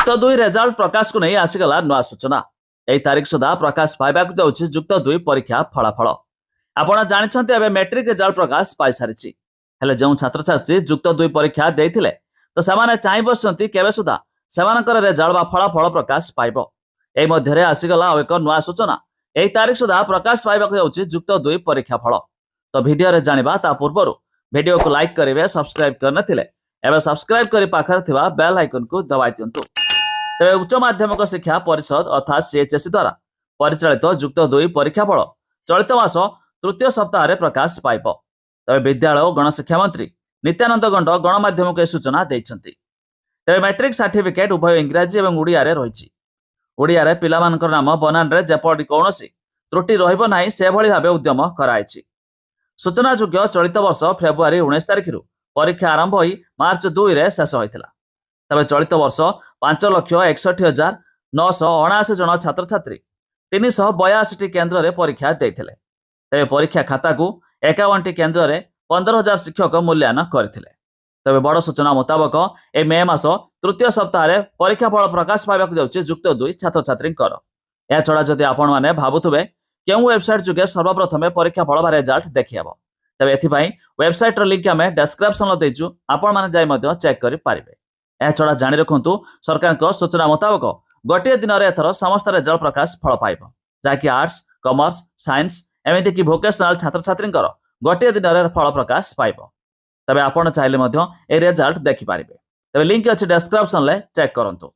जुक्त 2 result प्रकाश को नहीं आसीगला नुआ सूचना। यही तारीख सुधा प्रकाश पाइबा जाऊँगी जुक्त 2 परीक्षा फलाफल। आपण जानते एवं मैट्रिक रिजल्ट प्रकाश पाई सारी हेले जो छात्र छात्री जुक्त 2 परीक्षा देते तो से चाह बसुँच केवे सुधा से रेजल्ट बा फलाफल प्रकाश पाइब। यही मध्य आसीगला और एक नुआ सूचना। यही तारीख सुधा प्रकाश पाइबा जाऊँगी जुक्त 2 परीक्षा फल। तो भिडियो जाना ता पूर्व वीडियो को लाइक करेंगे, सब्सक्राइब करनथिले एवं सब्सक्राइब करी पाखर थिबा बेल आइकन को दबाई दियंतु। तेरे उच्च माध्यमिक शिक्षा परिषद अर्थात सीएचएसई द्वारा परिचालित जुक्त 2 परीक्षा फल चलित मास तृतीय सप्ताह रे प्रकाश पाइब। तबे विद्यालय और गणशिक्षा मंत्री नित्यानंद गंड गणमाध्यम को सूचना देइछंती। तेरे मैट्रिक सर्टिफिकेट उभय इंग्राजी और ओडिया रे रहिछि। ओडिया रे पिलामानकर नाम बनान रे जेपरि कोनोसी त्रुटि रहइबो नाही से भली भाबे उद्यम कराइछि। सूचना योग्य चलित वर्ष फेब्रुआरी 19 तारिख परीक्षा आरंभ होई मार्च 2 रे शेष होइतिला। तबे चलित वर्ष 5,61,979 जन छात्र छात्री 382 केन्द्र रे परीक्षा देइथिले। तबे परीक्षा खाता को 51 केन्द्र रे 15,000 शिक्षक मूल्यांकन करथिले। तबे बड़ सूचना मुताबक ए मे मास तृतीय सप्ताह रे परीक्षा फल प्रकाश पाइबाक जाउछि जुक्त 2 छात्र छात्रींकर। या छड़ा जदि आपण माने भाबुथबे केउ वेबसाइट जुगे सर्वप्रथमे परीक्षा फल बा रिजल्ट देखियबो तबे एथिपाई वेबसाइट रो लिंक आमे डिस्क्रिप्शन लो देजु, आपण माने जाय मध्य चेक करि पारिबे। या छड़ा जानि रखंतु सरकार को सूचना मुताबक गोटे दिन रे एथर समस्त रिजल्ट प्रकाश फल पाइबो, जाकि आर्ट्स, कॉमर्स, साइंस एमिति कि वोकेशनल छात्र छात्रींकर गोटे दिन रे फल प्रकाश पाइबो। तबे आपण चाहिले मध्य ए रिजल्ट देखि पारिबे। तबे लिंक अछि डिस्क्रिप्शन ले चेक करंतु।